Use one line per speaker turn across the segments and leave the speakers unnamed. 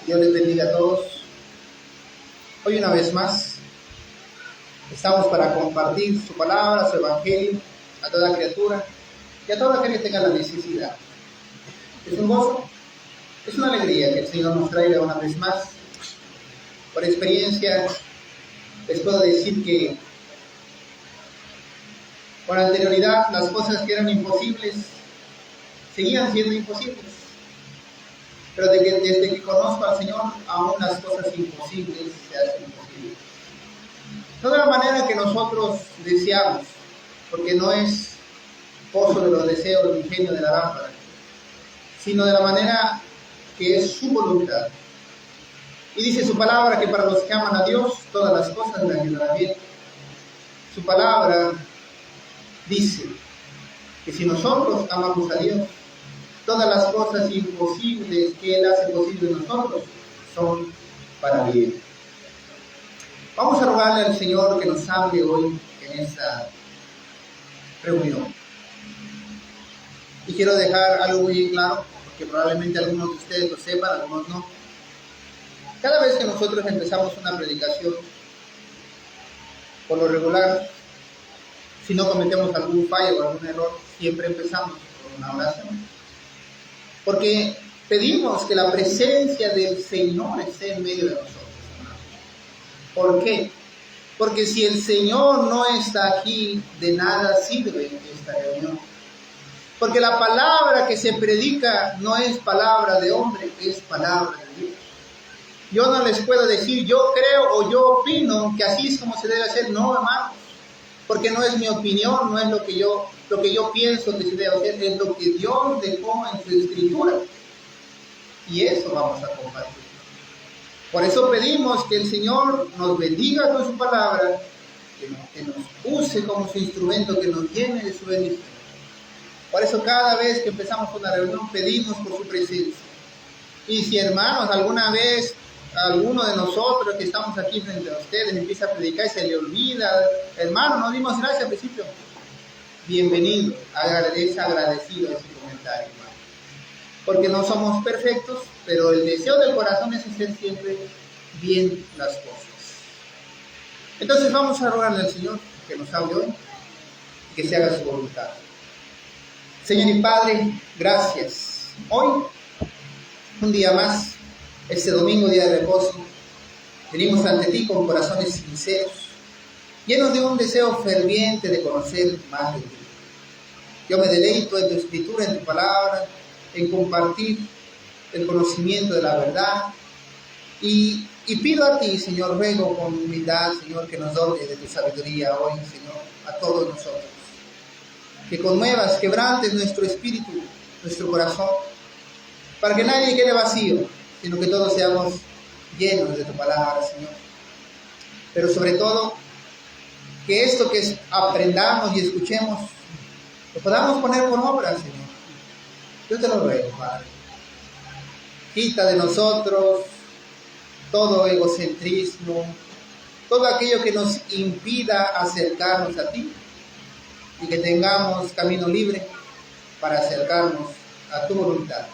Dios les bendiga a todos. Hoy una vez más estamos para compartir su palabra, su evangelio a toda criatura y a todo aquel que tenga la necesidad. Es un gozo, es una alegría que el Señor nos traiga una vez más. Por experiencia les puedo decir que con anterioridad las cosas que eran imposibles seguían siendo imposibles. Pero desde que conozco al Señor, aún las cosas imposibles se hacen posibles. No de la manera que nosotros deseamos, porque no es pozo de los deseos ni genio de la lámpara, sino de la manera que es su voluntad. Y dice su palabra que para los que aman a Dios, todas las cosas le ayudarán bien. Su palabra dice que si nosotros amamos a Dios, todas las cosas imposibles que Él hace posible en nosotros son para bien. Vamos a rogarle al Señor que nos hable hoy en esta reunión. Y quiero dejar algo muy claro, porque probablemente algunos de ustedes lo sepan, algunos no. Cada vez que nosotros empezamos una predicación, por lo regular, si no cometemos algún fallo o algún error, siempre empezamos con una oración. Porque pedimos que la presencia del Señor esté en medio de nosotros. ¿Por qué? Porque si el Señor no está aquí, de nada sirve esta reunión. Porque la palabra que se predica no es palabra de hombre, es palabra de Dios. Yo no les puedo decir, yo creo o yo opino que así es como se debe hacer. No, hermanos. Porque no es mi opinión, no es lo que yo pienso que se debe hacer, es lo que Dios dejó en su escritura. Y eso vamos a compartir. Por eso pedimos que el Señor nos bendiga con su palabra, que nos use como su instrumento, que nos llene de su bendición. Por eso cada vez que empezamos una reunión pedimos por su presencia. Y si, hermanos, alguna vez alguno de nosotros que estamos aquí frente a ustedes empieza a predicar y se le olvida, hermano, no dimos gracias al principio. Bienvenido, es agradecido ese comentario, hermano. Porque no somos perfectos, pero el deseo del corazón es hacer siempre bien las cosas. Entonces vamos a rogarle al Señor que nos hable hoy y que se haga su voluntad. Señor y Padre, gracias. Hoy, un día más, este domingo, día de reposo, venimos ante ti con corazones sinceros, llenos de un deseo ferviente de conocer más de ti. Yo me deleito en tu escritura, en tu palabra, en compartir el conocimiento de la verdad y pido a ti, Señor, ruego con humildad, Señor, que nos dones de tu sabiduría hoy, Señor, a todos nosotros. Que conmuevas, quebrantes nuestro espíritu, nuestro corazón, para que nadie quede vacío, sino que todos seamos llenos de tu palabra, Señor. Pero sobre todo, que esto que aprendamos y escuchemos, lo podamos poner por obra, Señor. Yo te lo ruego, Padre. Quita de nosotros todo egocentrismo, todo aquello que nos impida acercarnos a ti y que tengamos camino libre para acercarnos a tu voluntad.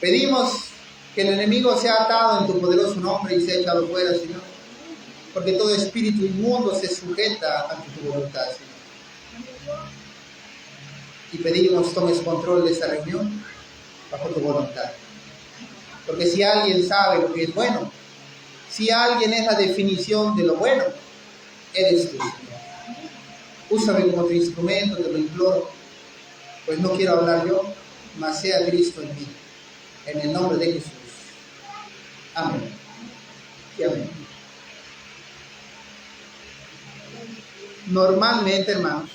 Pedimos que el enemigo sea atado en tu poderoso nombre y sea echado fuera, Señor, porque todo espíritu inmundo se sujeta ante tu voluntad, Señor. Y pedimos tomes control de esta reunión bajo tu voluntad. Porque si alguien sabe lo que es bueno, si alguien es la definición de lo bueno, eres tú, Señor. Úsame como tu instrumento, te lo imploro, pues no quiero hablar yo, mas sea Cristo en mí. En el nombre de Jesús. Amén. Y amén. Normalmente, hermanos,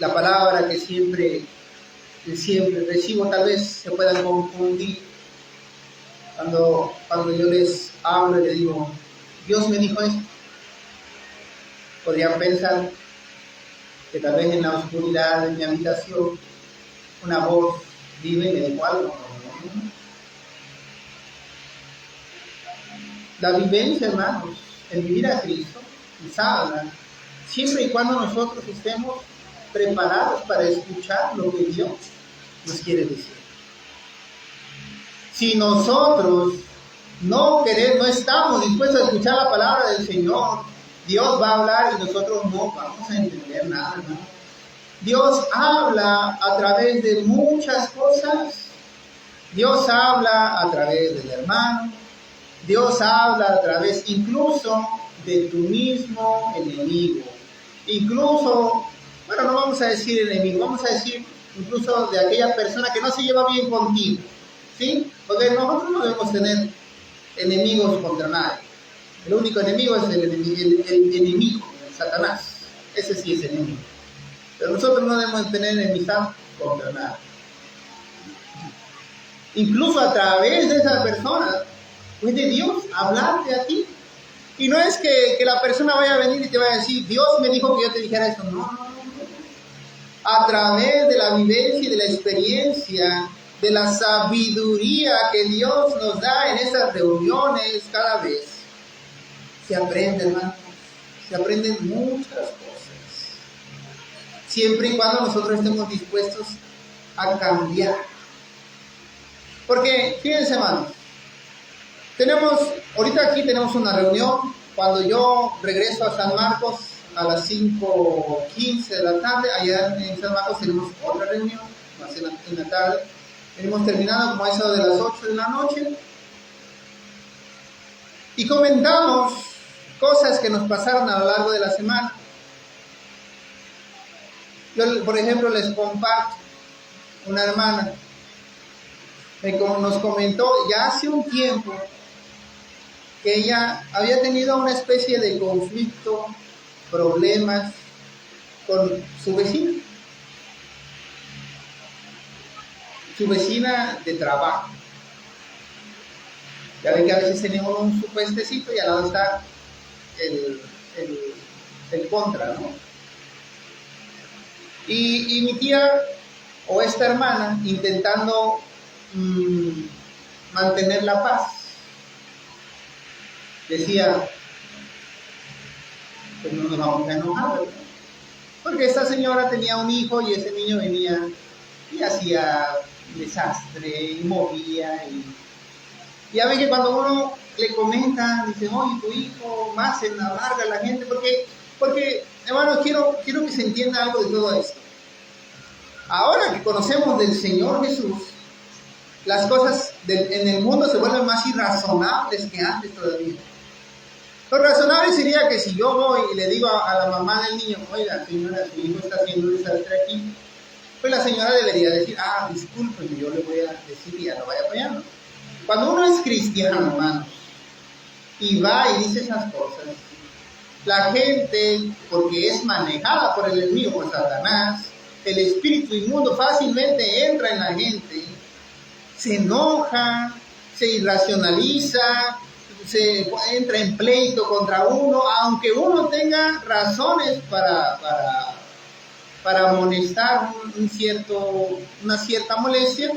la palabra que siempre recibo, tal vez se puedan confundir cuando yo les hablo y les digo, Dios me dijo esto. Podrían pensar que tal vez en la oscuridad de mi habitación una voz vive y me dijo algo. La vivencia, hermanos, el vivir a Cristo, nos habla, siempre y cuando nosotros estemos preparados para escuchar lo que Dios nos quiere decir. Si nosotros no estamos dispuestos a escuchar la palabra del Señor, Dios va a hablar y nosotros no vamos a entender nada, ¿no? Dios habla a través de muchas cosas. Dios habla a través del hermano. Dios habla a través incluso de tu mismo enemigo. Incluso, bueno, no vamos a decir enemigo, vamos a decir incluso de aquella persona que no se lleva bien contigo. ¿Sí? Porque nosotros no debemos tener enemigos contra nadie. El único enemigo es el enemigo, el Satanás. Ese sí es enemigo. Pero nosotros no debemos tener enemistad contra nadie. Incluso a través de esa persona puede Dios hablarte a ti. Y no es que la persona vaya a venir y te vaya a decir, Dios me dijo que yo te dijera esto. No. A través de la vivencia y de la experiencia, de la sabiduría que Dios nos da en esas reuniones cada vez, se aprende, hermanos. Se aprenden muchas cosas. Siempre y cuando nosotros estemos dispuestos a cambiar. Porque, fíjense, hermanos, ahorita aquí tenemos una reunión. Cuando yo regreso a San Marcos a las 5:15 de la tarde, allá en San Marcos tenemos otra reunión, más en la tarde. Hemos terminado como a eso de las 8 de la noche. Y comentamos cosas que nos pasaron a lo largo de la semana. Yo, por ejemplo, les comparto una hermana nos comentó ya hace un tiempo que ella había tenido una especie de conflicto, problemas con su vecina de trabajo. Ya ven que a veces tenemos un supuestecito y al lado está el contra, ¿no? Y mi tía o esta hermana intentando mantener la paz, decía, pues no nos vamos a enojar, ¿verdad? Porque esta señora tenía un hijo y ese niño venía y hacía desastre y movía y ya ve que cuando uno le comenta, dice, oye, tu hijo más en la larga la gente, porque hermanos, quiero que se entienda algo de todo esto. Ahora que conocemos del Señor Jesús, las cosas en el mundo se vuelven más irrazonables que antes todavía. Lo razonable sería que si yo voy y le digo a la mamá del niño, oiga, señora, su hijo está haciendo un desastre aquí, pues la señora debería decir, discúlpeme, yo le voy a decir y ya no vaya apoyando. Cuando uno es cristiano, hermanos, y va y dice esas cosas, la gente, porque es manejada por el enemigo, por Satanás, el espíritu inmundo fácilmente entra en la gente, se enoja, se irracionaliza, se entra en pleito contra uno, aunque uno tenga razones para amonestar una cierta molestia,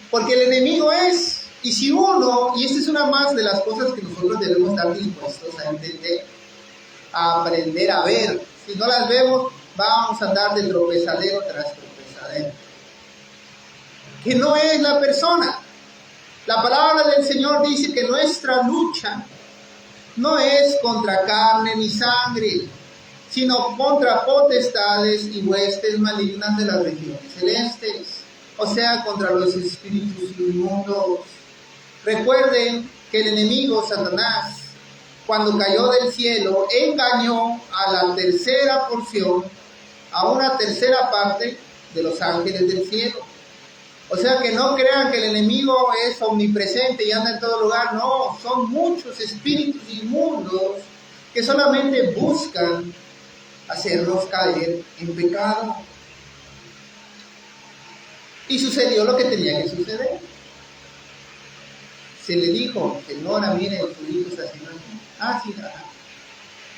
porque el enemigo es, y si uno, y esta es una más de las cosas que nosotros debemos estar dispuestos a entender, a aprender a ver, si no las vemos, vamos a andar de tropezadero tras tropezadero, que no es la persona. La palabra del Señor dice que nuestra lucha no es contra carne ni sangre, sino contra potestades y huestes malignas de las regiones celestes, o sea, contra los espíritus inmundos. Recuerden que el enemigo Satanás, cuando cayó del cielo, engañó a la tercera porción, a una tercera parte de los ángeles del cielo. O sea, que no crean que el enemigo es omnipresente y anda en todo lugar. No, son muchos espíritus inmundos que solamente buscan hacernos caer en pecado. Y sucedió lo que tenía que suceder. Se le dijo, señora, mire, su hijo está haciendo así. Sí,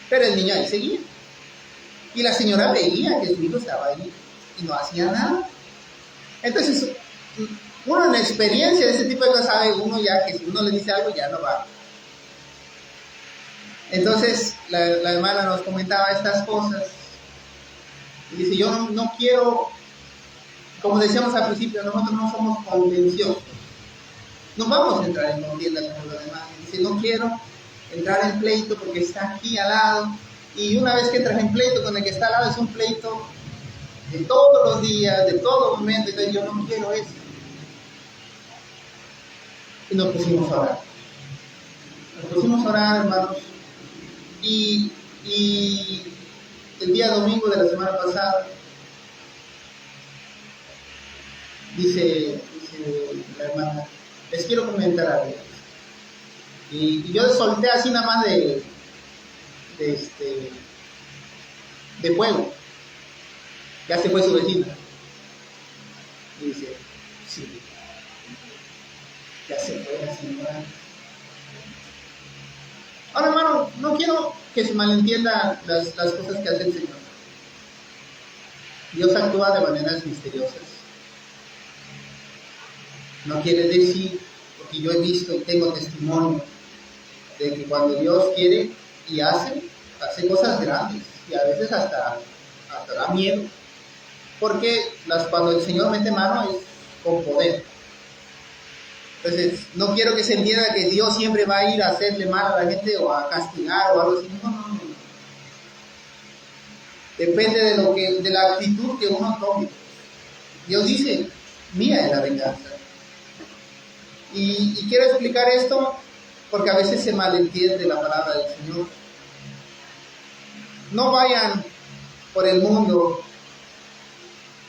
pero el niño ahí seguía. Y la señora veía que su hijo estaba ahí y no hacía nada. Entonces, uno en la experiencia de ese tipo de cosas sabe uno ya que si uno le dice algo ya no va. Entonces la hermana nos comentaba estas cosas y dice, yo no quiero Como decíamos al principio, nosotros no somos contenciosos. No vamos a entrar en contienda con los demás. Dice, no quiero entrar en pleito porque está aquí al lado. Y una vez que entras en pleito con el que está al lado, es un pleito de todos los días, de todo momento. Entonces yo no quiero eso. Y nos pusimos a orar. Nos pusimos a orar, hermanos. Y el día domingo de la semana pasada, dice la hermana, les quiero comentar algo. Y yo solté así nada más de fuego. Ya se fue su vecina. Y dice, sí, ya se fue la señora. Ahora, hermano, no quiero que se malentiendan las cosas que hace el Señor. Dios actúa de maneras misteriosas. No quiere decir, porque yo he visto y tengo testimonio de que cuando Dios quiere y hace cosas grandes y a veces hasta da miedo, porque cuando el Señor mete mano es con poder. Entonces, no quiero que se entienda que Dios siempre va a ir a hacerle mal a la gente o a castigar o algo así. No. Depende de la actitud que uno tome. Dios dice, mía es la venganza. Y quiero explicar esto porque a veces se malentiende la palabra del Señor. No vayan por el mundo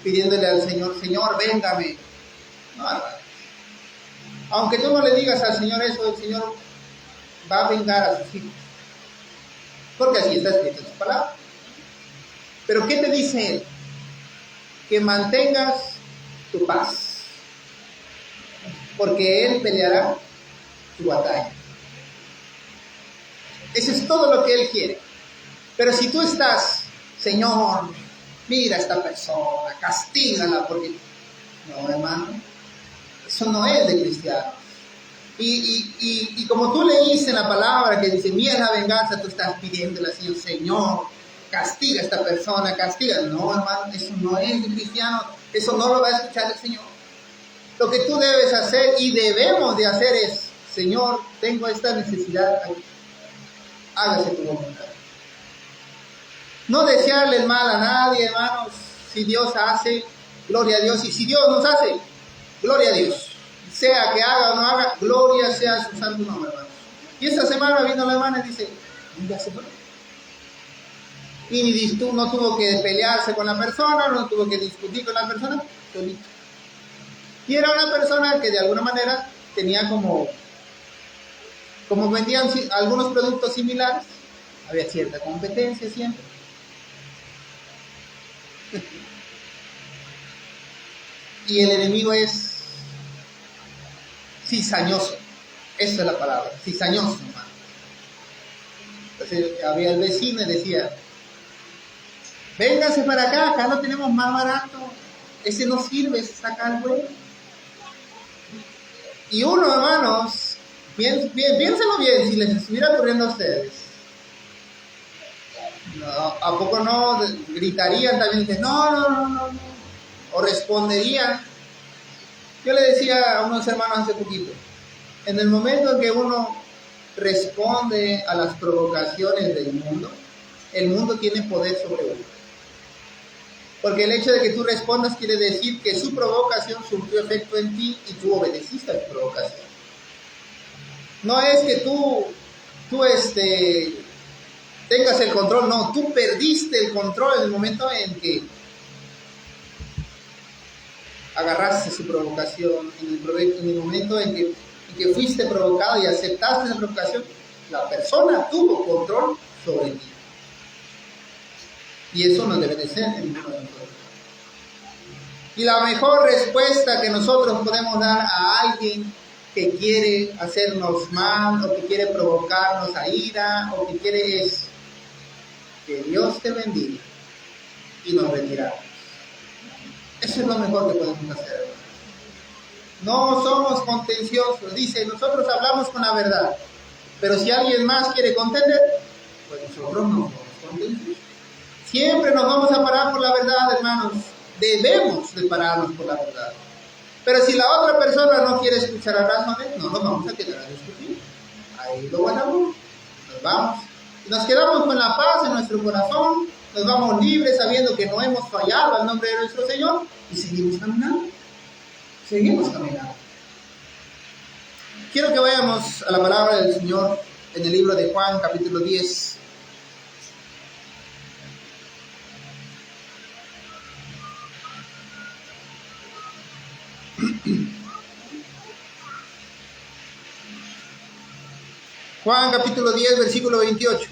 pidiéndole al Señor, Señor, véngame. No. Aunque tú no le digas al Señor eso, el Señor va a vengar a sus hijos. Porque así está escrito en su palabra. Pero ¿qué te dice Él? Que mantengas tu paz. Porque Él peleará tu batalla. Eso es todo lo que Él quiere. Pero si tú estás, Señor, mira a esta persona, castígala, porque... No, hermano, eso no es de cristiano. Y como tú leíste en la palabra que dice, mía es la venganza, tú estás pidiéndole así, Señor, castiga a esta persona, castiga. No, hermano, eso no es de cristiano, eso no lo va a escuchar el Señor. Lo que tú debes hacer y debemos de hacer es, Señor, tengo esta necesidad, hágase tu voluntad. No desearle el mal a nadie, hermanos. Si Dios hace, gloria a Dios. Y si Dios nos hace, gloria a Dios. Sea que haga o no haga, gloria sea a su santo nombre, hermanos. Y esta semana vino la hermana y dice, ya se fue. Y no tuvo que pelearse con la persona, no tuvo que discutir con la persona, solito. Y era una persona que de alguna manera tenía como vendían algunos productos similares, había cierta competencia siempre. Y el enemigo es cizañoso, esa es la palabra, cizañoso, hermano. Entonces había el vecino y decía, véngase para acá, acá lo tenemos más barato, ese no sirve, ese saca el bueno. Y uno, hermanos, piénselo bien, si les estuviera ocurriendo a ustedes, no, ¿a poco no gritarían también? Dicen, no, o responderían. Yo le decía a unos hermanos hace poquito, en el momento en que uno responde a las provocaciones del mundo, el mundo tiene poder sobre uno. Porque el hecho de que tú respondas quiere decir que su provocación surtió efecto en ti y tú obedeciste a su provocación. No es que tú tengas el control, no, tú perdiste el control en el momento en que agarraste su provocación, en el momento en que fuiste provocado y aceptaste esa provocación, la persona tuvo control sobre ti. Y eso no debe de ser en ninguno de nosotros. Y la mejor respuesta que nosotros podemos dar a alguien que quiere hacernos mal, o que quiere provocarnos a ira, o que quiere es que Dios te bendiga y nos retiramos. Eso es lo mejor que podemos hacer. No somos contenciosos. Dice, nosotros hablamos con la verdad. Pero si alguien más quiere contender, pues nosotros no somos contenciosos. Siempre nos vamos a parar por la verdad, hermanos. debemos de pararnos por la verdad. Pero si la otra persona no quiere escuchar a razones, no nos vamos a quedar a discutir. Ahí lo guardamos, nos vamos. Nos quedamos con la paz en nuestro corazón, nos vamos libres sabiendo que no hemos fallado al nombre de nuestro Señor y seguimos caminando. Seguimos caminando. Quiero que vayamos a la palabra del Señor en el libro de Juan, capítulo 10. Juan capítulo 10, versículo 28.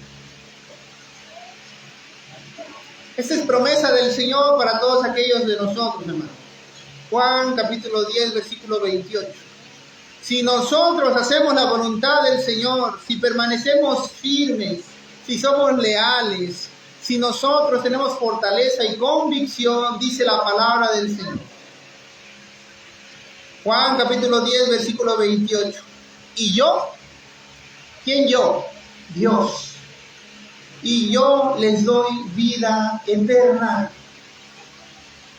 Esta es promesa del Señor para todos aquellos de nosotros, hermanos. Juan capítulo 10, versículo 28. Si nosotros hacemos la voluntad del Señor, si permanecemos firmes, si somos leales, si nosotros tenemos fortaleza y convicción, dice la palabra del Señor. Juan capítulo 10, versículo 28. Y yo, ¿quién yo? Dios. Y yo les doy vida eterna.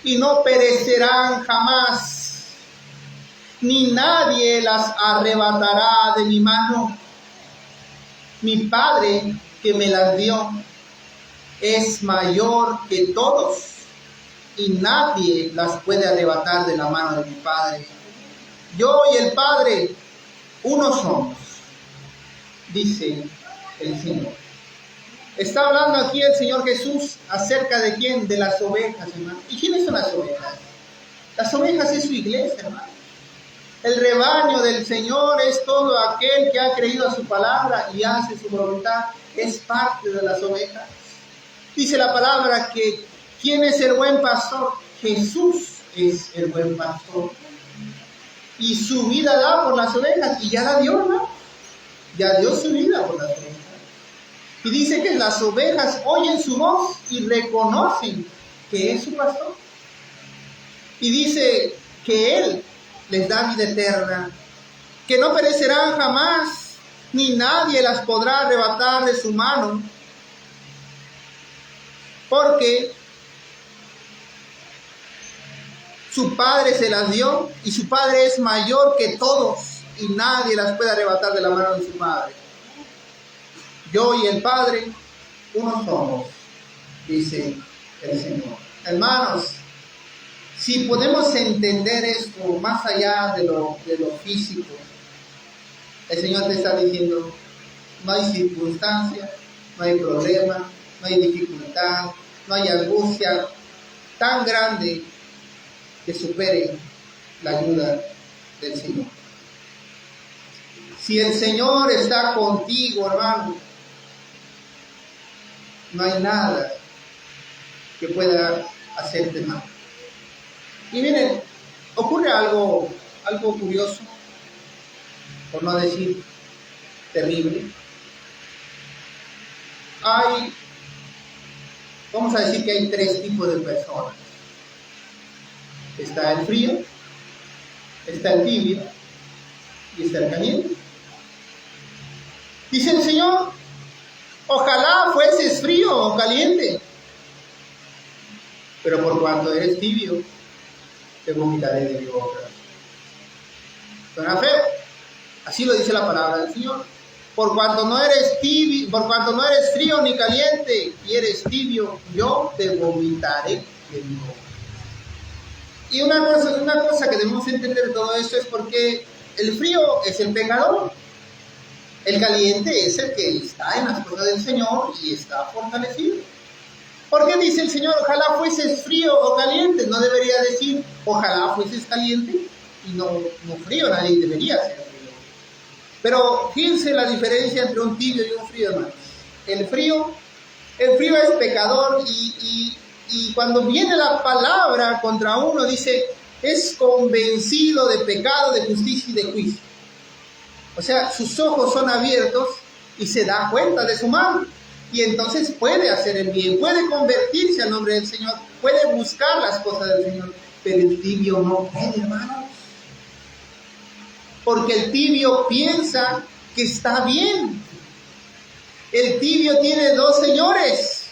Y no perecerán jamás, ni nadie las arrebatará de mi mano. Mi Padre que me las dio es mayor que todos, y nadie las puede arrebatar de la mano de mi Padre. Yo y el Padre, uno somos, dice el Señor. Está hablando aquí el Señor Jesús acerca de quién, de las ovejas, hermano. ¿Y quiénes son las ovejas? Las ovejas es su iglesia, hermano. El rebaño del Señor es todo aquel que ha creído a su palabra y hace su voluntad. Es parte de las ovejas. Dice la palabra que ¿quién es el buen pastor? Jesús es el buen pastor. Y su vida da por las ovejas. Y ya la dio, ¿no? Ya dio su vida por las ovejas. Y dice que las ovejas oyen su voz y reconocen que es su pastor. Y dice que Él les da vida eterna, que no perecerán jamás, ni nadie las podrá arrebatar de su mano, porque su Padre se las dio y su Padre es mayor que todos y nadie las puede arrebatar de la mano de su Padre. Yo y el Padre, uno somos, dice el Señor. Hermanos, si podemos entender esto más allá de lo físico, el Señor te está diciendo, no hay circunstancia, no hay problema, no hay dificultad, no hay angustia tan grande que supere la ayuda del Señor. Si el Señor está contigo, hermano, no hay nada que pueda hacerte mal. Y miren, ocurre algo curioso, por no decir terrible. Vamos a decir que hay tres tipos de personas. Está el frío, está el tibio y está el caliente. Dice el Señor, ojalá fueses frío o caliente, pero por cuanto eres tibio, te vomitaré de mi boca. Suena feo, así lo dice la palabra del Señor. Por cuanto no eres tibio, por cuanto no eres frío ni caliente y eres tibio, yo te vomitaré de mi boca. Y una cosa que debemos entender de todo esto es porque el frío es el pecador. El caliente es el que está en las cosas del Señor y está fortalecido. ¿Por qué dice el Señor, ojalá fueses frío o caliente? No debería decir, ojalá fueses caliente y no frío, nadie debería ser frío. Pero fíjense la diferencia entre un tibio y un frío, hermanos. El frío es pecador y cuando viene la palabra contra uno, dice, es convencido de pecado, de justicia y de juicio. O sea, sus ojos son abiertos y se da cuenta de su mal. Y entonces puede hacer el bien, puede convertirse al nombre del Señor, puede buscar las cosas del Señor. Pero el tibio no puede, hermanos. Porque el tibio piensa que está bien. El tibio tiene dos señores.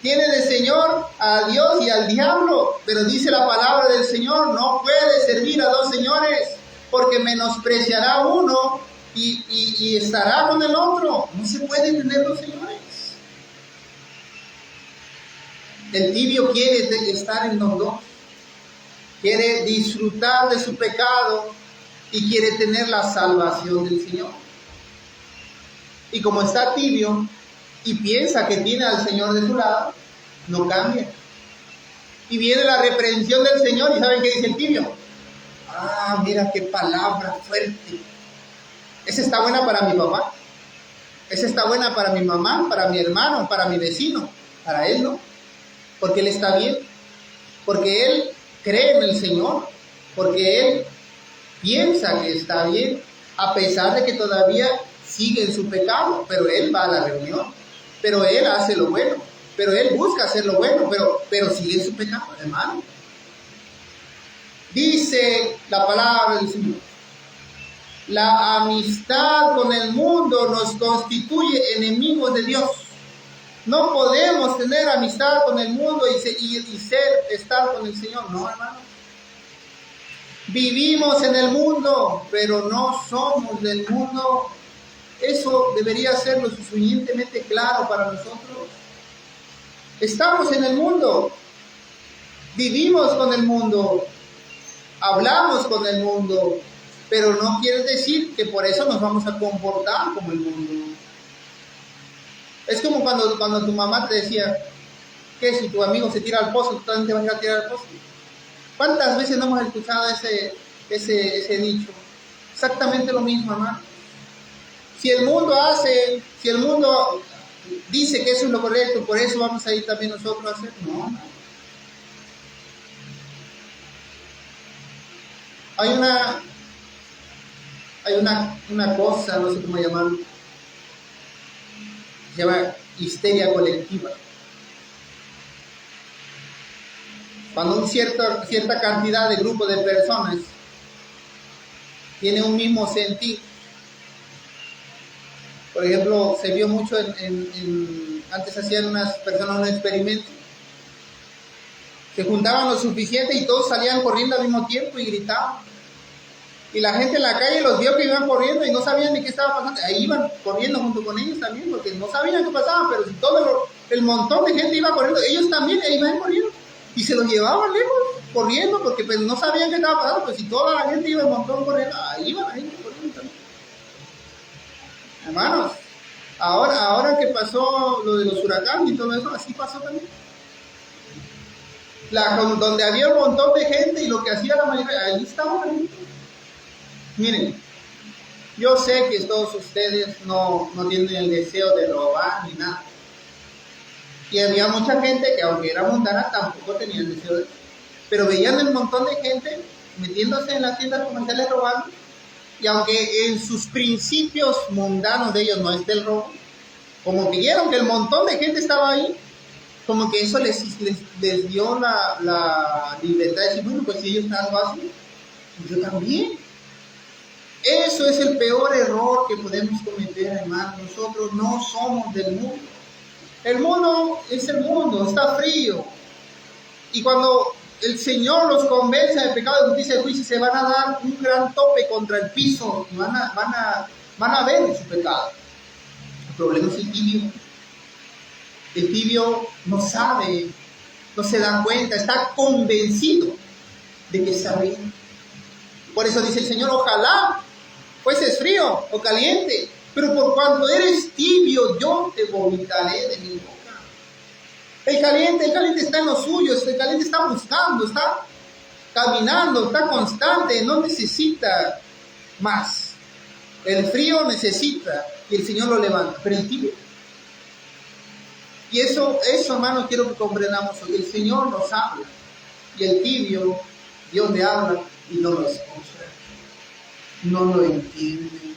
Tiene de Señor a Dios y al diablo, pero dice la palabra del Señor, no puede servir a dos señores, porque menospreciará a uno y estará con el otro. No se puede tener dos señores. El tibio quiere estar en los dos, quiere disfrutar de su pecado y quiere tener la salvación del Señor. Y como está tibio y piensa que tiene al Señor de su lado, no cambia. Y viene la reprensión del Señor, y ¿saben qué dice el tibio? Ah, mira qué palabra fuerte. Esa está buena para mi papá. Esa está buena para mi mamá, para mi hermano, para mi vecino. Para él no. Porque él está bien. Porque él cree en el Señor. Porque él piensa que está bien. A pesar de que todavía sigue en su pecado. Pero él va a la reunión. Pero él hace lo bueno. Pero él busca hacer lo bueno. Pero sigue en su pecado, hermano. Dice la palabra del Señor. La amistad con el mundo nos constituye enemigos de Dios. No podemos tener amistad con el mundo y estar con el Señor. No, hermano. Vivimos en el mundo, pero no somos del mundo. Eso debería ser lo suficientemente claro para nosotros. Estamos en el mundo. Vivimos con el mundo. Hablamos con el mundo. Pero no quiere decir que por eso nos vamos a comportar como el mundo. Es como cuando tu mamá te decía que si tu amigo se tira al pozo, tú también te vas a ir a tirar al pozo. ¿Cuántas veces no hemos escuchado ese dicho? Exactamente lo mismo, hermano. Si el mundo dice que eso es lo correcto, por eso vamos a ir también nosotros a hacer. No. Hay una cosa, no sé cómo llamarlo, se llama histeria colectiva. Cuando cierta cantidad de grupo de personas tiene un mismo sentir. Por ejemplo, se vio mucho antes hacían unas personas un experimento. Se juntaban lo suficiente y todos salían corriendo al mismo tiempo y gritaban. Y la gente en la calle los vio que iban corriendo y no sabían ni qué estaba pasando. Ahí iban corriendo junto con ellos también, porque no sabían qué pasaba, pero si el montón de gente iba corriendo, ellos también iban corriendo. Y se los llevaban lejos, corriendo, porque pues no sabían qué estaba pasando. Pues si toda la gente iba el montón corriendo, ahí iban la gente corriendo también. Hermanos, ahora que pasó lo de los huracanes y todo eso, así pasó también. Donde había un montón de gente y lo que hacía la mayoría, ahí estaba la gente. Miren, yo sé que todos ustedes no tienen el deseo de robar ni nada. Y había mucha gente que aunque era mundana tampoco tenía el deseo de... Pero veían el montón de gente metiéndose en las tiendas comerciales robando. Y aunque en sus principios mundanos de ellos no es del robo, como que vieron que el montón de gente estaba ahí, como que eso les dio la libertad de decir, bueno, pues si ellos están así, yo también. Eso es el peor error que podemos cometer, hermano. Nosotros no somos del mundo. El mundo es el mundo, está frío. Y cuando el Señor los convence de pecado, de justicia y juicio, se van a dar un gran tope contra el piso y van a ver su pecado. El problema es el tibio. El tibio no sabe, no se da cuenta, está convencido de que está bien. Por eso dice el Señor, ojalá fueses frío o caliente, pero por cuanto eres tibio, yo te vomitaré de mi boca. El caliente está en lo suyo, el caliente está buscando, está caminando, está constante, no necesita más. El frío necesita y el Señor lo levanta, pero el tibio. Y eso hermano, quiero que comprendamos hoy. El Señor nos habla y el tibio, Dios le habla y no lo escucha. No lo entiende.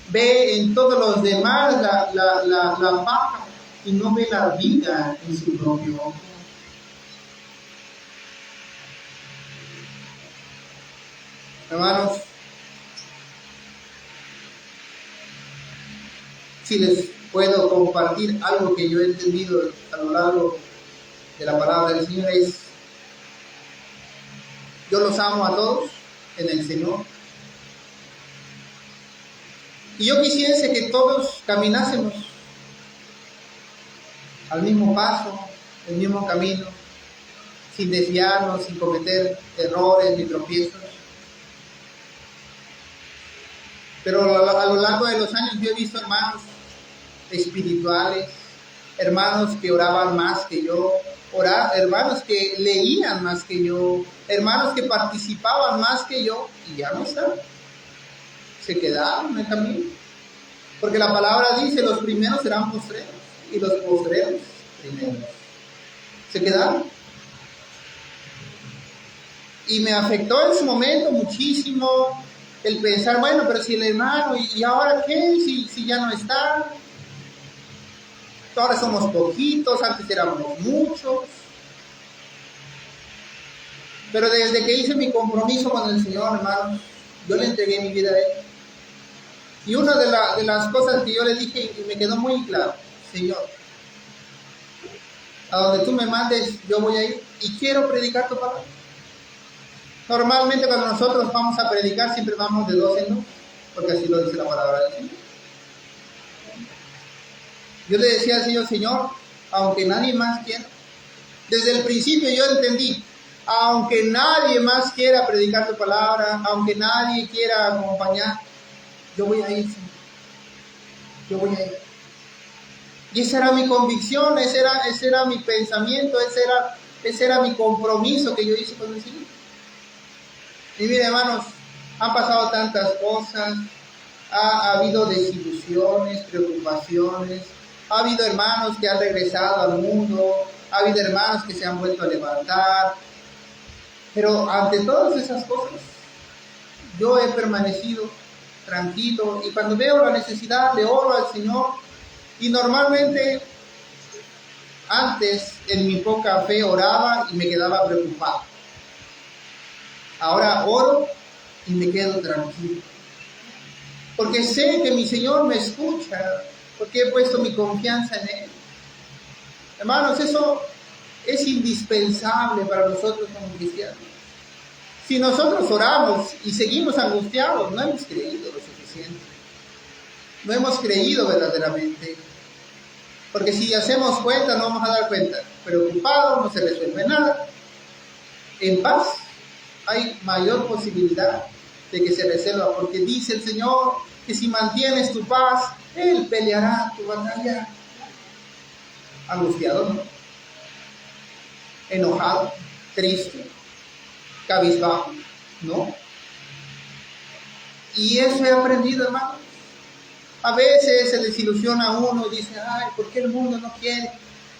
Ve en todos los demás la paja y no ve la vida en su propio ojo. Hermanos, si les puedo compartir algo que yo he entendido a lo largo de la palabra del Señor es: yo los amo a todos en el Señor. Y yo quisiese que todos caminásemos al mismo paso, el mismo camino, sin desviarnos, sin cometer errores ni tropiezos. Pero a lo largo de los años yo he visto hermanos espirituales, hermanos que oraban más que yo, hermanos que leían más que yo, hermanos que participaban más que yo, y ya no están. Se quedaron en el camino. Porque la palabra dice: los primeros serán postreros y los postreros primeros. Se quedaron. Y me afectó en su momento muchísimo el pensar: bueno, pero si el hermano, ¿y ahora qué? Si ya no está. Ahora somos poquitos, antes éramos muchos. Pero desde que hice mi compromiso con el Señor, hermanos, yo le entregué mi vida a Él. Y una de las cosas que yo le dije, y me quedó muy claro: Señor, a donde tú me mandes, yo voy a ir y quiero predicar tu palabra. Normalmente cuando nosotros vamos a predicar, siempre vamos de dos en dos, porque así lo dice la palabra del Señor. Yo le decía al Señor: Señor, aunque nadie más quiera, desde el principio yo entendí, aunque nadie más quiera predicar tu palabra, aunque nadie quiera acompañar, yo voy a ir, Señor. Yo voy a ir. Y esa era mi convicción, ese era mi pensamiento, ese era mi compromiso que yo hice con el Señor. Y miren, hermanos, han pasado tantas cosas, ha habido desilusiones, preocupaciones, ha habido hermanos que han regresado al mundo, ha habido hermanos que se han vuelto a levantar, pero ante todas esas cosas, yo he permanecido tranquilo, y cuando veo la necesidad le oro al Señor. Y normalmente antes en mi poca fe oraba y me quedaba preocupado. Ahora oro y me quedo tranquilo, porque sé que mi Señor me escucha, porque he puesto mi confianza en Él. Hermanos, eso es indispensable para nosotros como cristianos. Si nosotros oramos y seguimos angustiados, no hemos creído lo suficiente. No hemos creído verdaderamente. Porque si hacemos cuenta, no vamos a dar cuenta. Preocupados, no se resuelve nada. En paz hay mayor posibilidad de que se resuelva, porque dice el Señor que si mantienes tu paz, Él peleará tu batalla. Angustiado, ¿no? Enojado, triste, cabizbajo, ¿no? Y eso he aprendido, hermano. A veces se desilusiona uno y dice: ay, ¿por qué el mundo no quiere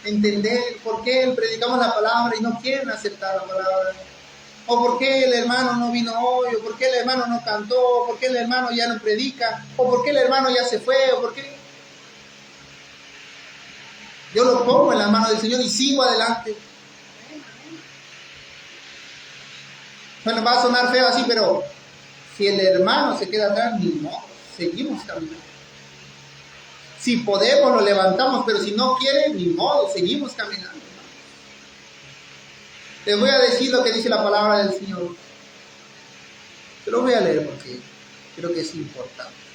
entender? ¿Por qué predicamos la palabra y no quieren aceptar la palabra? ¿O por qué el hermano no vino hoy? ¿O por qué el hermano no cantó? ¿O por qué el hermano ya no predica? ¿O por qué el hermano ya se fue? ¿O por qué? Yo lo pongo en las manos del Señor y sigo adelante. Bueno, va a sonar feo así, pero si el hermano se queda atrás, ni modo, seguimos caminando. Si podemos, lo levantamos, pero si no quiere, ni modo, seguimos caminando. Les voy a decir lo que dice la palabra del Señor. Te lo voy a leer porque creo que es importante.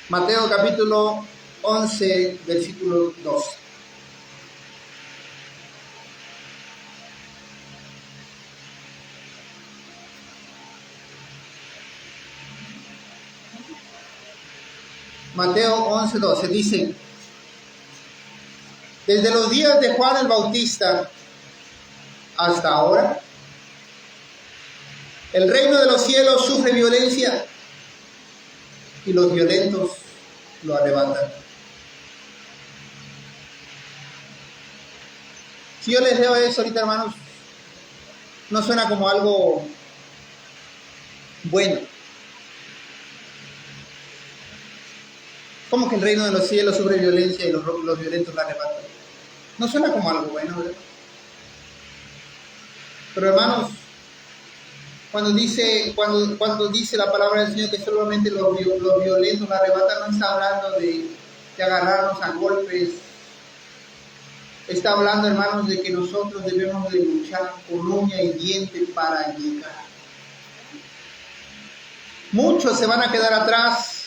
Mateo capítulo 11, versículo 12. Mateo 11, 12 dice: desde los días de Juan el Bautista hasta ahora, el reino de los cielos sufre violencia y los violentos lo arrebatan. Si yo les leo eso ahorita, hermanos, no suena como algo bueno. ¿Cómo que el reino de los cielos sufre violencia y los violentos la arrebatan? No suena como algo bueno, ¿verdad? Pero hermanos, cuando dice la palabra del Señor que solamente los violentos la arrebatan, no está hablando de agarrarnos a golpes. Está hablando, hermanos, de que nosotros debemos de luchar con uña y diente para llegar. Muchos se van a quedar atrás.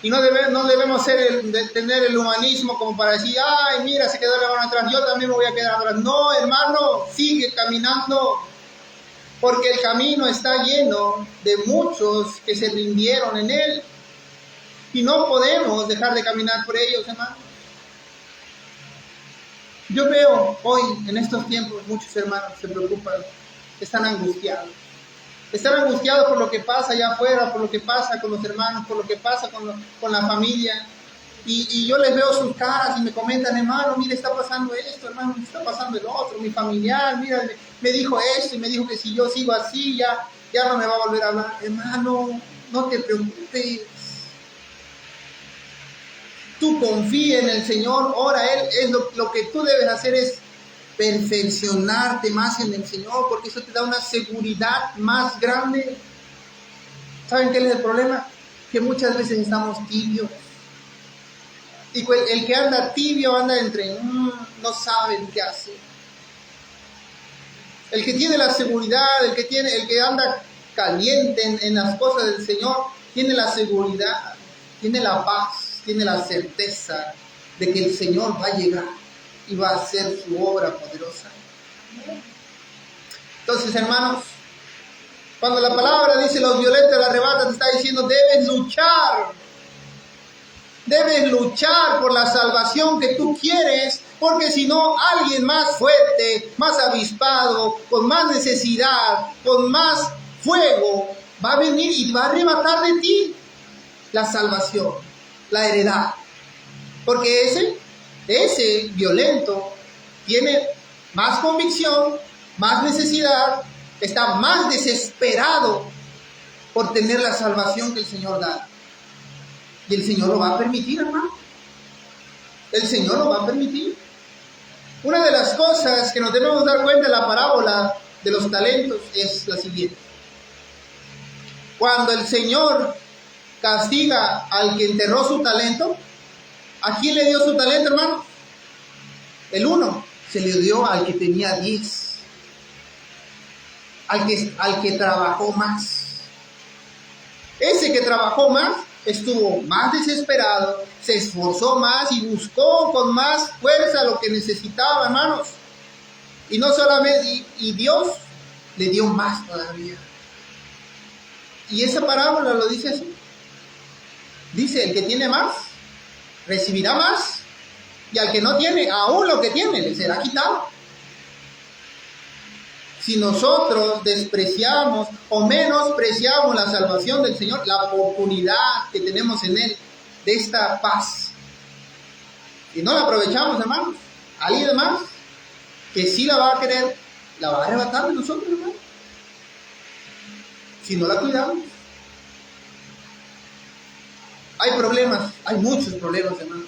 Y no debemos tener el humanismo como para decir, ay, mira, se quedó la mano atrás, yo también me voy a quedar atrás. No, hermano, sigue caminando, porque el camino está lleno de muchos que se rindieron en él. Y no podemos dejar de caminar por ellos, hermano. Yo veo hoy, en estos tiempos, muchos hermanos se preocupan, están angustiados. Están angustiados por lo que pasa allá afuera, por lo que pasa con los hermanos, por lo que pasa con la familia. Y yo les veo sus caras y me comentan, hermano, mira, está pasando esto, hermano, está pasando el otro, mi familiar, mira, me dijo esto y me dijo que si yo sigo así, ya no me va a volver a hablar. Hermano, no te preocupes. Tú confía en el Señor, ora a Él. Lo que tú debes hacer es perfeccionarte más en el Señor, porque eso te da una seguridad más grande. ¿Saben qué es el problema? Que muchas veces estamos tibios. Y el que anda tibio anda no sabe qué hacer. El que tiene la seguridad, el que anda caliente en las cosas del Señor, tiene la seguridad, tiene la paz, tiene la certeza de que el Señor va a llegar y va a hacer su obra poderosa. Entonces, hermanos, cuando la palabra dice los violentos la arrebatan, te está diciendo debes luchar por la salvación que tú quieres, porque si no, alguien más fuerte, más avispado, con más necesidad, con más fuego, va a venir y va a arrebatar de ti la salvación, la heredad. Porque ese violento tiene más convicción, más necesidad, está más desesperado por tener la salvación que el Señor da. Y el Señor lo va a permitir, hermano. El Señor lo va a permitir. Una de las cosas que nos debemos dar cuenta en la parábola de los talentos es la siguiente. Cuando el Señor castiga al que enterró su talento, ¿a quién le dio su talento, hermano? El 1 se le dio al que tenía 10. Al que trabajó más. Ese que trabajó más estuvo más desesperado, se esforzó más y buscó con más fuerza lo que necesitaba, hermanos. Y no solamente, y Dios le dio más todavía. Y esa parábola lo dice así. Dice, el que tiene más, recibirá más, y al que no tiene, aún lo que tiene, le será quitado. Si nosotros despreciamos o menospreciamos la salvación del Señor, la oportunidad que tenemos en Él de esta paz, y no la aprovechamos, hermanos, alguien más que sí la va a querer, la va a arrebatar de nosotros, hermanos, si no la cuidamos. Hay problemas, hay muchos problemas, hermanos.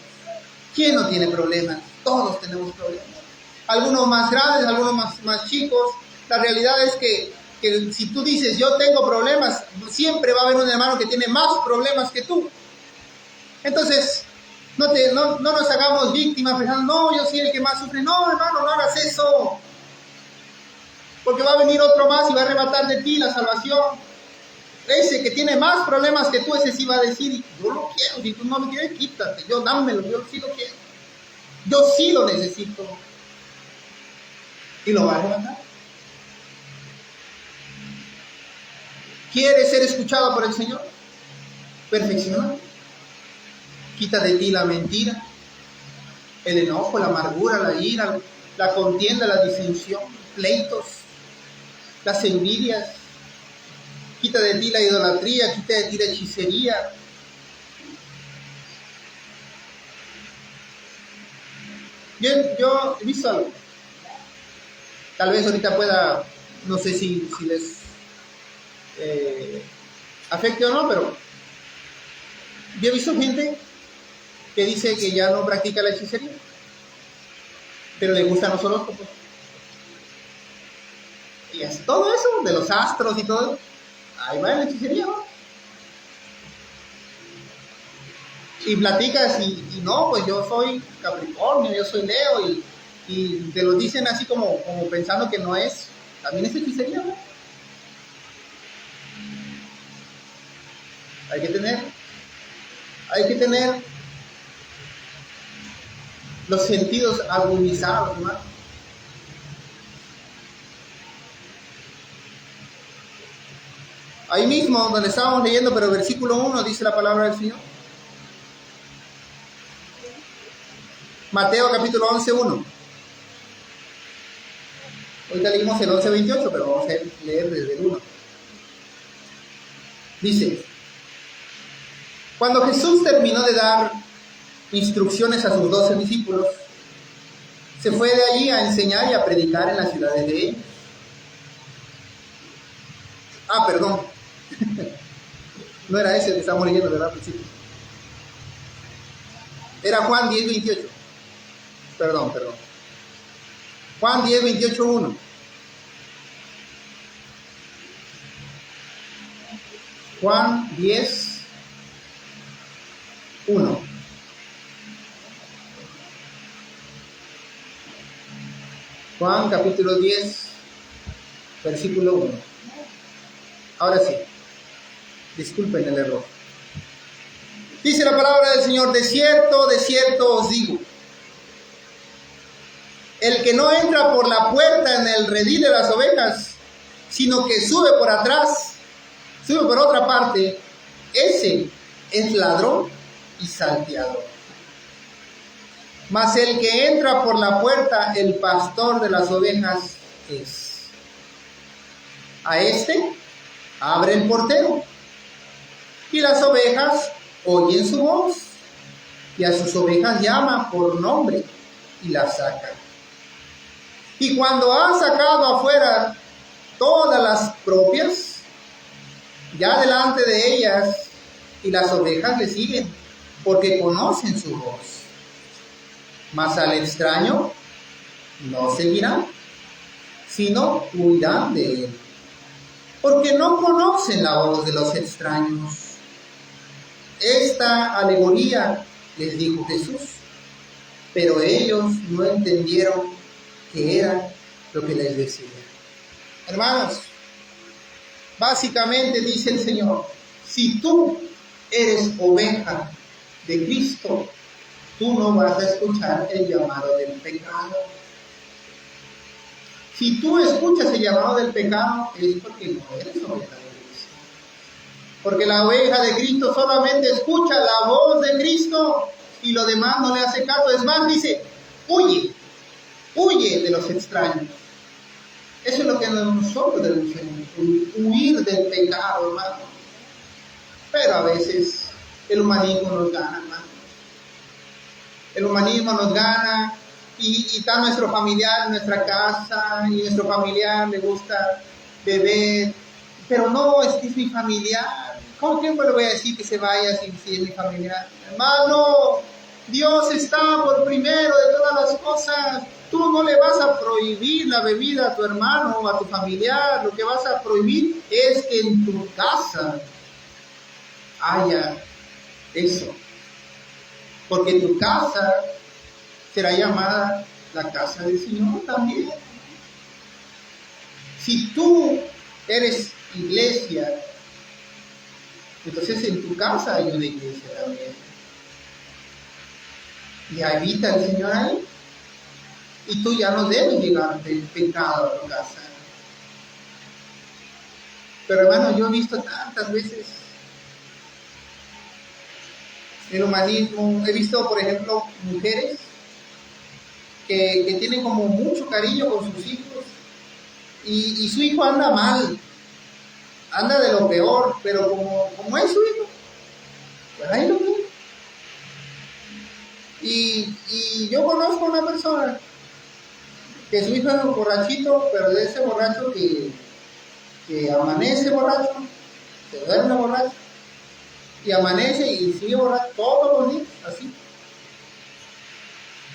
¿Quién no tiene problemas? Todos tenemos problemas. Algunos más grandes, algunos más chicos. La realidad es que si tú dices, yo tengo problemas, siempre va a haber un hermano que tiene más problemas que tú. Entonces, no nos hagamos víctimas pensando, no, yo soy el que más sufre. No, hermano, no hagas eso. Porque va a venir otro más y va a arrebatar de ti la salvación. Ese que tiene más problemas que tú, ese sí va a decir, yo lo quiero, si tú no lo quieres, quítate, yo dámelo, yo sí lo quiero. Yo sí lo necesito. Y lo va a arrebatar. ¿Quieres ser escuchado por el Señor? Perfecciona. Quita de ti la mentira, el enojo, la amargura, la ira, la contienda, la disensión, pleitos, las envidias. Quita de ti la idolatría, quita de ti la hechicería. Yo he visto algo. Tal vez ahorita pueda, no sé si les afecte o no, pero yo he visto gente que dice que ya no practica la hechicería, pero le gustan los horóscopos. Y es todo eso, de los astros y todo, ahí va en la hechicería, ¿no? Y platicas y no, pues yo soy Capricornio, yo soy Leo, y te lo dicen así como pensando que no es, también es hechicería, ¿no? Hay que tener los sentidos agudizados, hermano. Ahí mismo donde estábamos leyendo, pero versículo 1 dice la palabra del Señor. Mateo capítulo 11, 1. Ahorita leímos el 11, 28, pero vamos a leer desde el 1. Dice: cuando Jesús terminó de dar instrucciones a sus 12 discípulos, se fue de allí a enseñar y a predicar en las ciudades de ellos. Perdón. No era ese que estamos leyendo, ¿verdad? Principio. Era Juan 10, 28. Perdón. Juan 10, 28, 1. Juan 10, 1. Juan capítulo 10, versículo 1. Ahora sí, disculpen el error. Dice la palabra del Señor: de cierto os digo, el que no entra por la puerta en el redil de las ovejas, sino que sube por atrás, sube por otra parte, ese es ladrón y salteador. Mas el que entra por la puerta, el pastor de las ovejas es. A este abre el portero, y las ovejas oyen su voz, y a sus ovejas llama por nombre y las saca. Y cuando ha sacado afuera todas las propias, ya delante de ellas, y las ovejas le siguen, porque conocen su voz. Mas al extraño no seguirán, sino huirán de él, porque no conocen la voz de los extraños. Esta alegoría les dijo Jesús, pero ellos no entendieron qué era lo que les decía. Hermanos, básicamente dice el Señor: si tú eres oveja de Cristo, tú no vas a escuchar el llamado del pecado. Si tú escuchas el llamado del pecado, es porque no eres oveja de Cristo. Porque la oveja de Cristo solamente escucha la voz de Cristo y lo demás no le hace caso. Es más, dice: huye de los extraños. Eso es lo que nosotros debemos hacer, huir del pecado, hermano. Pero a veces el humanismo nos gana, hermano. El humanismo nos gana y está nuestro familiar en nuestra casa y nuestro familiar le gusta beber, pero no, es que es mi familiar. ¿Cómo tiempo le voy a decir que se vaya si es mi familiar? Hermano, Dios está por primero de todas las cosas. Tú no le vas a prohibir la bebida a tu hermano o a tu familiar. Lo que vas a prohibir es que en tu casa haya eso. Porque tu casa será llamada la casa del Señor también. Si tú eres iglesia, entonces en tu casa hay una iglesia también. Y habita el Señor ahí. Y tú ya no debes llegar del pecado a tu casa. Pero hermano, yo he visto tantas veces el humanismo. He visto, por ejemplo, mujeres que tienen como mucho cariño con sus hijos y su hijo anda mal, anda de lo peor, pero como es su hijo, pues ahí lo ven. Y yo conozco una persona que su hijo es un borrachito, pero de ese borracho que amanece borracho, se duerme borracho, y amanece y sigue borracho todos los días, así.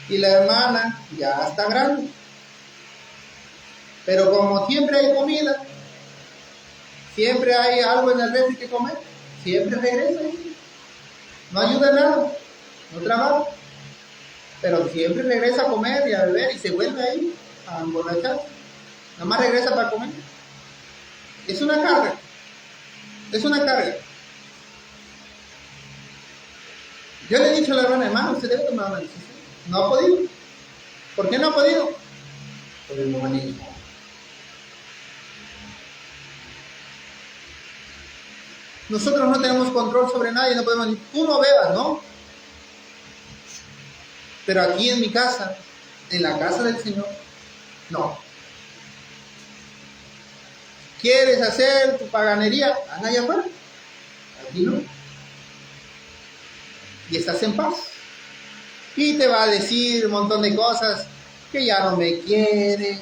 Y la hermana ya está grande, pero como siempre hay comida, siempre hay algo en el refri que comer, siempre regresa ahí. No ayuda en nada, no trabaja, pero siempre regresa a comer y a beber y se vuelve ahí a emborrachar. Nada más regresa para comer. Es una carga, es una carga. Yo le he dicho a la hermana, hermano, usted debe tomar una decisión. No ha podido. ¿Por qué no ha podido? Por el humanismo. Nosotros no tenemos control sobre nadie, no podemos decir, tú no bebas, ¿no? Pero aquí en mi casa, en la casa del Señor, no. ¿Quieres hacer tu paganería? Anda allá afuera. Aquí no. Y estás en paz. Y te va a decir un montón de cosas, que ya no me quieres,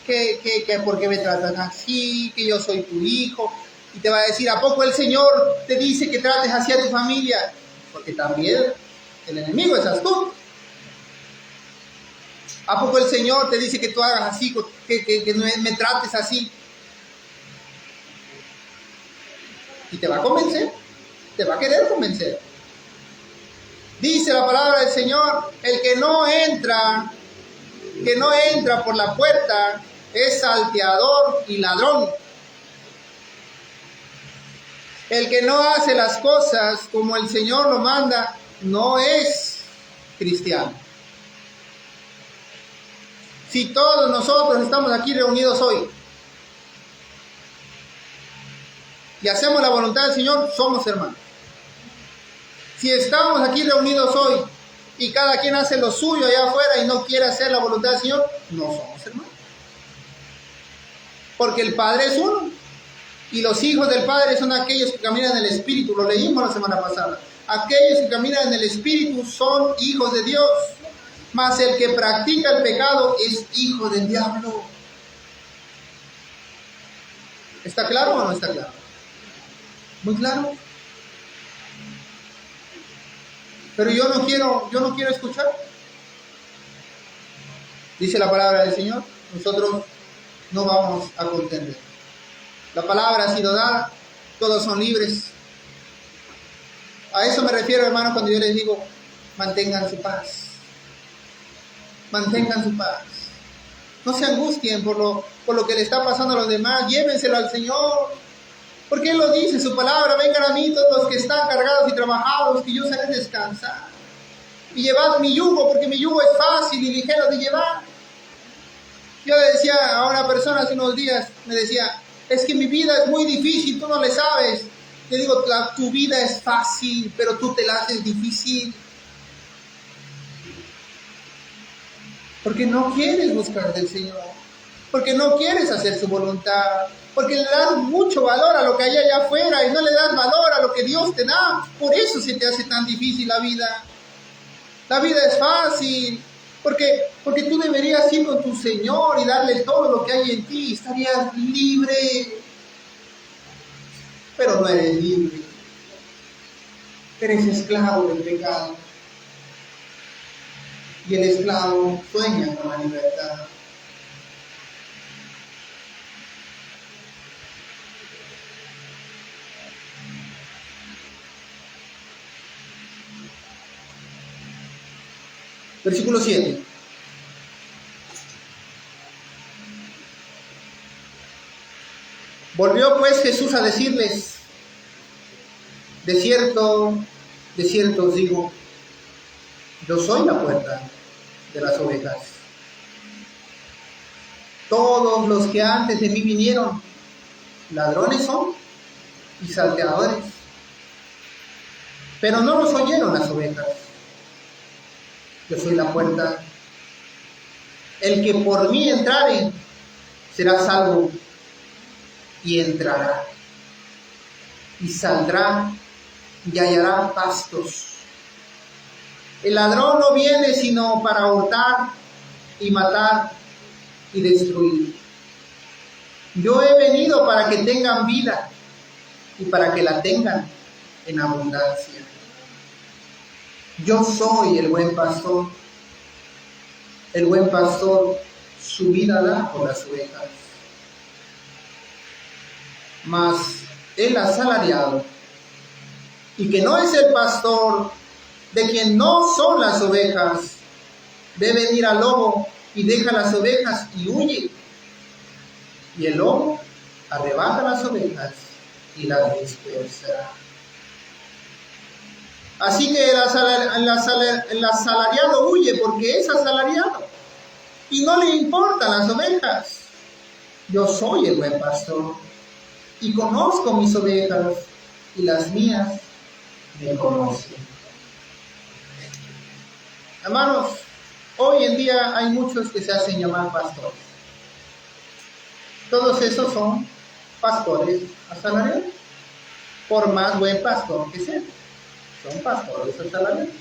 que por qué me tratas así, que yo soy tu hijo. Y te va a decir, ¿a poco el Señor te dice que trates así a tu familia? Porque también el enemigo es astuto. ¿A poco el Señor te dice que tú hagas así, que me trates así? Y te va a convencer, te va a querer convencer. Dice la palabra del Señor, el que no entra por la puerta es salteador y ladrón. El que no hace las cosas como el Señor lo manda no es cristiano. Si todos nosotros estamos aquí reunidos hoy y hacemos la voluntad del Señor, somos hermanos. Si estamos aquí reunidos hoy y cada quien hace lo suyo allá afuera y no quiere hacer la voluntad del Señor, no somos hermanos. Porque el Padre es uno. Y los hijos del Padre son aquellos que caminan en el Espíritu. Lo leímos la semana pasada. Aquellos que caminan en el Espíritu son hijos de Dios. Mas el que practica el pecado es hijo del diablo. ¿Está claro o no está claro? Muy claro. Pero yo no quiero escuchar. Dice la palabra del Señor, nosotros no vamos a contender. La palabra ha sido dada, todos son libres. A eso me refiero, hermano, cuando yo les digo, mantengan su paz. Mantengan su paz. No se angustien por lo que le está pasando a los demás, llévenselo al Señor. Porque Él lo dice en su palabra, vengan a mí todos los que están cargados y trabajados, que yo os haré descansar. Y llevad mi yugo, porque mi yugo es fácil y ligero de llevar. Yo le decía a una persona hace unos días, me decía, es que mi vida es muy difícil, tú no le sabes. Le digo, tu vida es fácil, pero tú te la haces difícil. Porque no quieres buscar del Señor, porque no quieres hacer su voluntad, porque le das mucho valor a lo que hay allá afuera y no le das valor a lo que Dios te da. Por eso se te hace tan difícil la vida. La vida es fácil, porque tú deberías ir con tu Señor y darle todo lo que hay en ti, estarías libre. Pero no eres libre, eres esclavo del pecado. Y el esclavo sueña con la libertad. Versículo 7. Volvió pues Jesús a decirles, de cierto os digo, yo soy la puerta de las ovejas. Todos los que antes de mí vinieron, ladrones son y salteadores, pero no los oyeron las ovejas. Yo soy la puerta. El que por mí entrare será salvo y entrará y saldrá y hallará pastos. El ladrón no viene sino para hurtar y matar y destruir. Yo he venido para que tengan vida y para que la tengan en abundancia. Yo soy el buen pastor. El buen pastor su vida da por las ovejas. Mas el asalariado, y que no es el pastor, de quien no son las ovejas, ve venir al lobo y deja las ovejas y huye. Y el lobo arrebata las ovejas y las dispersa. Así que el asalariado huye porque es asalariado y no le importan las ovejas. Yo soy el buen pastor y conozco mis ovejas y las mías me conocen. Hermanos, hoy en día hay muchos que se hacen llamar pastores. Todos esos son pastores asalariados, por más buen pastor que sea. Son pastores asalariados.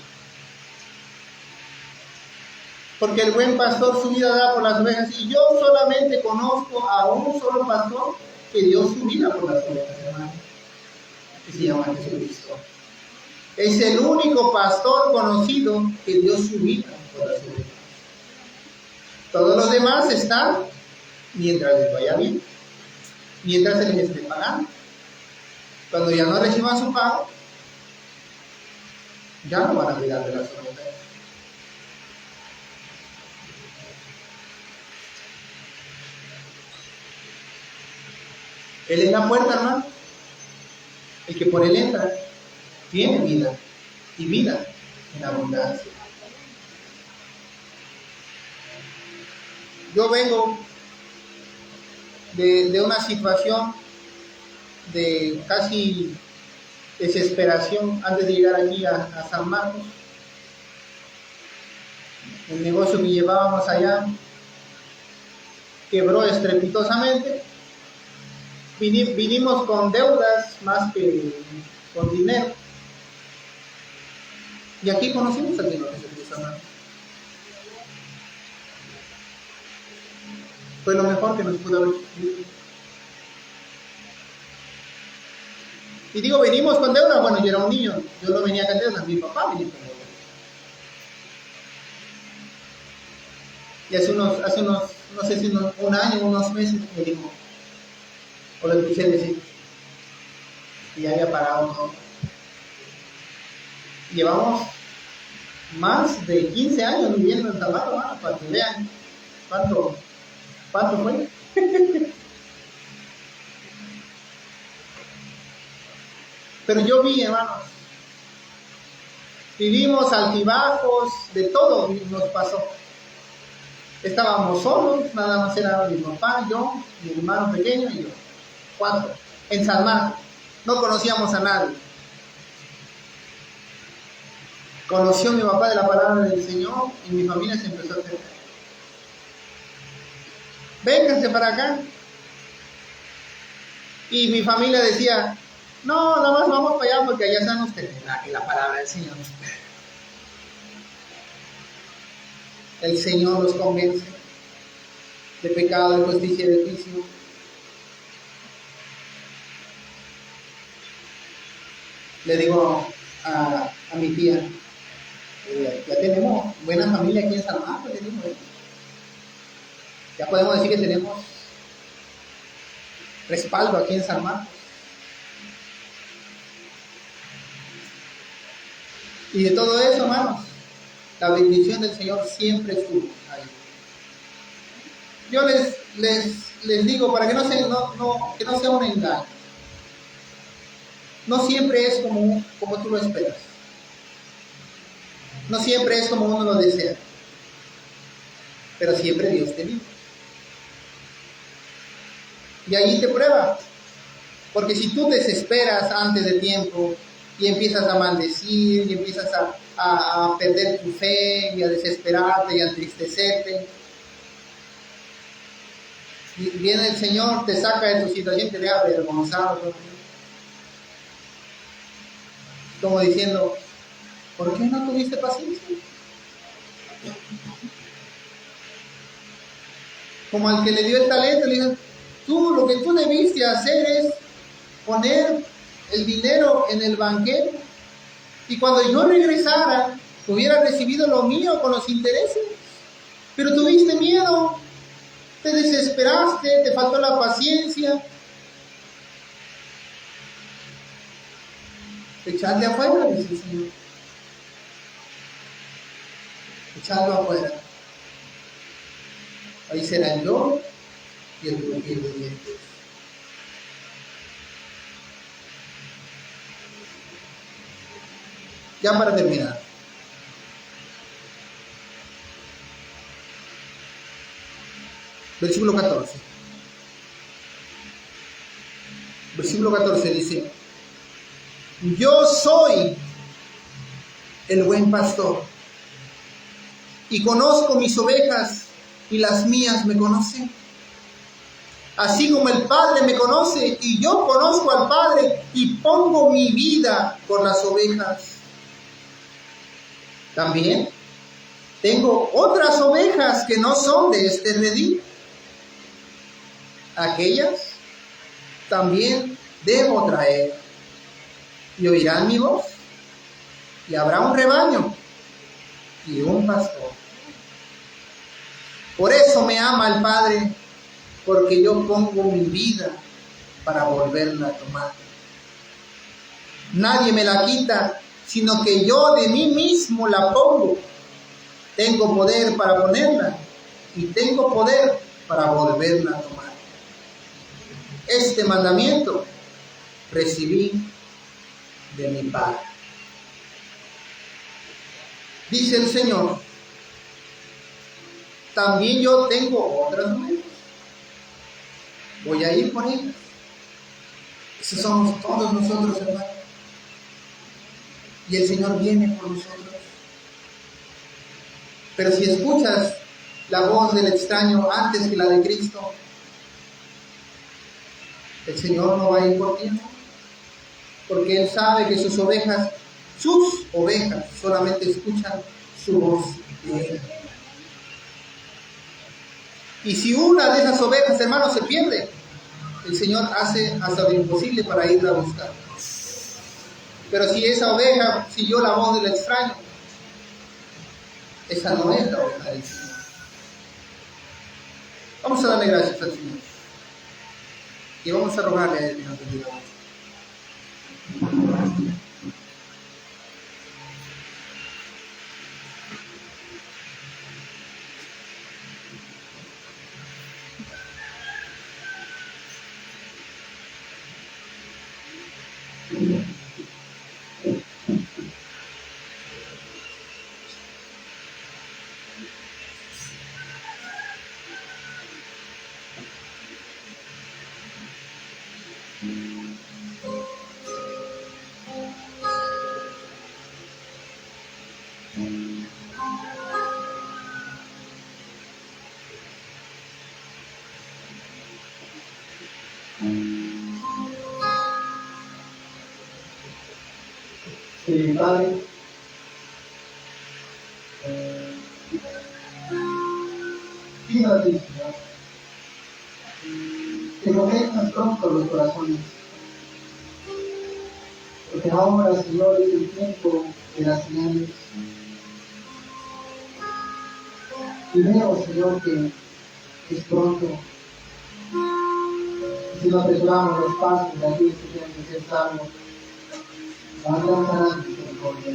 Porque el buen pastor su vida da por las ovejas. Y yo solamente conozco a un solo pastor que dio su vida por las ovejas, hermano. Que se llama Jesucristo. Es el único pastor conocido que dio su vida por las ovejas. Todos los demás están mientras les vaya bien, mientras se les esté pagando. Cuando ya no reciban su pago, ya no van a cuidar de las ovejas. Él es la puerta, hermano. El que por él entra tiene vida, y vida en abundancia. Yo vengo de una situación de casi desesperación antes de llegar aquí a San Marcos. El negocio que llevábamos allá quebró estrepitosamente. Vinimos con deudas más que con dinero. Y aquí conocimos al Señor Jesucristo, hermano. Fue lo mejor que nos pudo haber sucedido. Y digo, venimos con deuda. Bueno, yo era un niño, yo no venía con deuda, mi papá venía con deuda. Y hace unos, no sé si un año, unos meses, me dijo, o lo escuché decir, y ya había pagado todo. Llevamos más de 15 años viviendo en San Marcos, hermano, para que vean cuánto fue. Pero yo vi, hermanos, vivimos altibajos, de todo nos pasó. Estábamos solos, nada más era mi papá, yo, mi hermano pequeño y yo. 4, en San Marcos. No conocíamos a nadie. Conoció mi papá de la palabra del Señor y mi familia se empezó a acercar. Vénganse para acá. Y mi familia decía, no, nada más vamos para allá porque allá están ustedes. La palabra del Señor. El Señor los convence de pecado, de justicia y de juicio. Le digo a mi tía, ya tenemos buena familia aquí en San Marcos, ya podemos decir que tenemos respaldo aquí en San Marcos. Y de todo eso, hermanos, la bendición del Señor siempre estuvo ahí. Yo les digo, para que no sea un engaño, no siempre es como tú lo esperas. No siempre es como uno lo desea. Pero siempre Dios te libre. Y ahí te prueba. Porque si tú desesperas antes de tiempo y empiezas a maldecir y empiezas a perder tu fe y a desesperarte y a entristecerte, y viene el Señor, te saca de tu situación, te deja avergonzado. Como diciendo, ¿Por qué no tuviste paciencia? Como al que le dio el talento, le dijo, lo que tú debiste hacer es poner el dinero en el banquete y cuando yo regresara, hubiera recibido lo mío con los intereses. Pero tuviste miedo, te desesperaste, te faltó la paciencia. Echadle afuera, dice el Señor. Echadlo afuera. Ahí será el lloro y el crujir de dientes. Ya para terminar. Versículo 14. Versículo 14 dice: yo soy el buen pastor y conozco mis ovejas y las mías me conocen. Así como el Padre me conoce y yo conozco al Padre y pongo mi vida por las ovejas. También tengo otras ovejas que no son de este redil. Aquellas también debo traer y oirán mi voz y habrá un rebaño y un pastor. Por eso me ama el Padre, porque yo pongo mi vida para volverla a tomar. Nadie me la quita, sino que yo de mí mismo la pongo. Tengo poder para ponerla y tengo poder para volverla a tomar. Este mandamiento recibí de mi Padre. Dice el Señor, también yo tengo otras ovejas. Voy a ir por ellas. Esos somos todos nosotros, hermanos. Y el Señor viene por nosotros. Pero si escuchas la voz del extraño antes que la de Cristo, el Señor no va a ir por ti, porque Él sabe que sus ovejas solamente escuchan su voz de Él. Y si una de esas ovejas, hermanos, se pierde, el Señor hace hasta lo imposible para irla a buscar. Pero si esa oveja siguió la voz del extraño, esa no es la oveja del Señor. Vamos a darle gracias al Señor. Y vamos a rogarle a Él que nos bendiga. Sí, Padre, pido a ti, Señor, que convenzas pronto los corazones, porque ahora, Señor, es el tiempo de las señales. Y veo, Señor, que es pronto. Si no apresuramos los pasos de aquellos que tienen que ser salvos, no alcanzarán misericordia.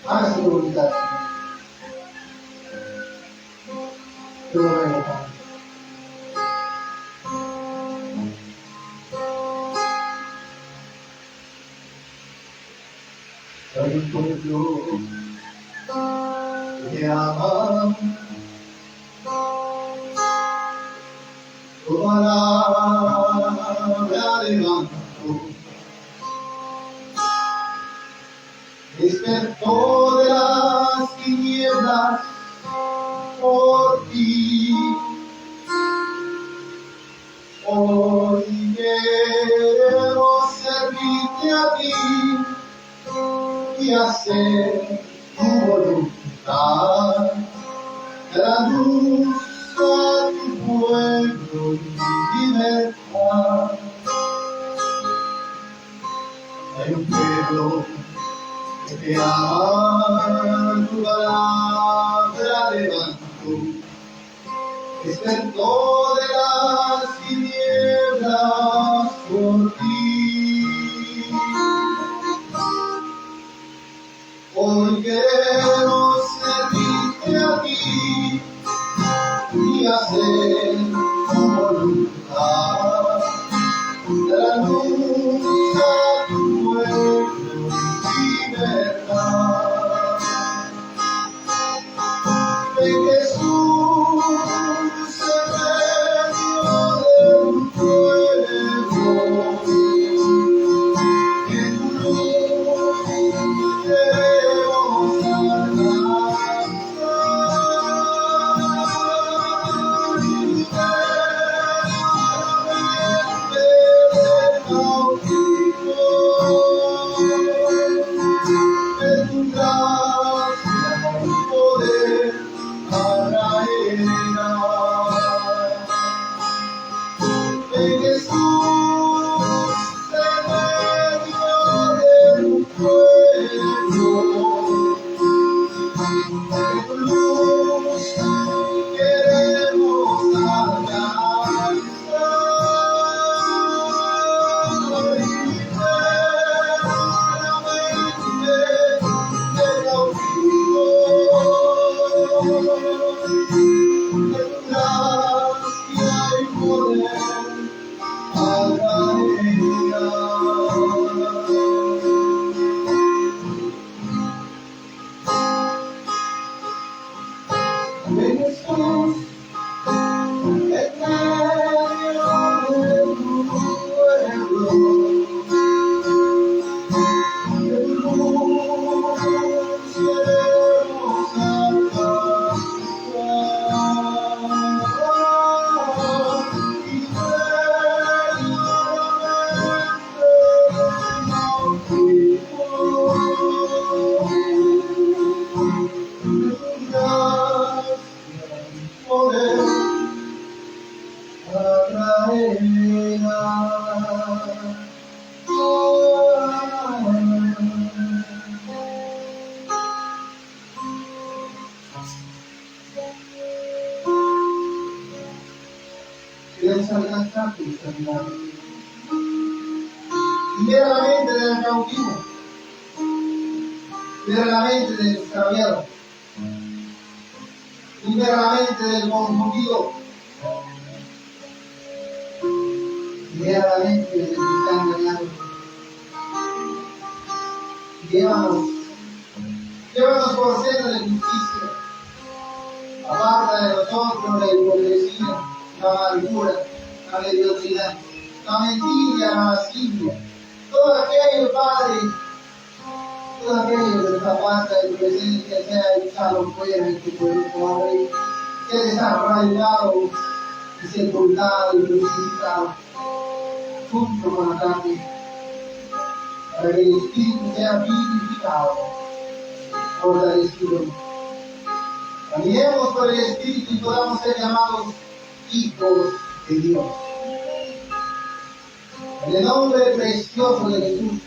Haga su voluntad, Señor. Te lo ruego, Padre. Hay un pueblo que ama, tu palabra levanto, despertó de las tinieblas por ti. Hoy quiero servirte a ti. y hacer tu voluntad. Da luz a tu pueblo y libertad. Hay un pueblo que te ama, tu palabra levantó, despertó de las tinieblas por ti. Hoy queremos servirte a ti y hacer tu voluntad. Da luz a tu pueblo y libertad. Ven Jesús, en medio de un pueblo, en tu luz queremos alcanzar. De tu gracia y poder atraerá. Ven Jesús, en medio de un pueblo, en tu luz queremos alcanzar. Queremos alcanzar tu sanidad. Libera la mente del cautivo. Libera la mente del extraviado. Libera la mente del confundido. Libera la mente del que está engañado. Llévanos por senda de justicia. Aparta de nosotros la hipocresía, la amargura, la mediocridad, la mentira, la lascivia, todo aquello, Padre, todo aquello que nos aparta de tu presencia sea echado fuera en tu pueblo, Padre, sea desarraigado y sepultado y crucificado junto con la carne, para que el Espíritu sea vivificado, fortalecido. Caminemos por el Espíritu y podamos ser llamados hijos de Dios. En el nombre precioso de Jesús,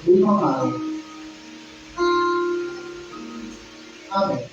tu Hijo amado. Amén.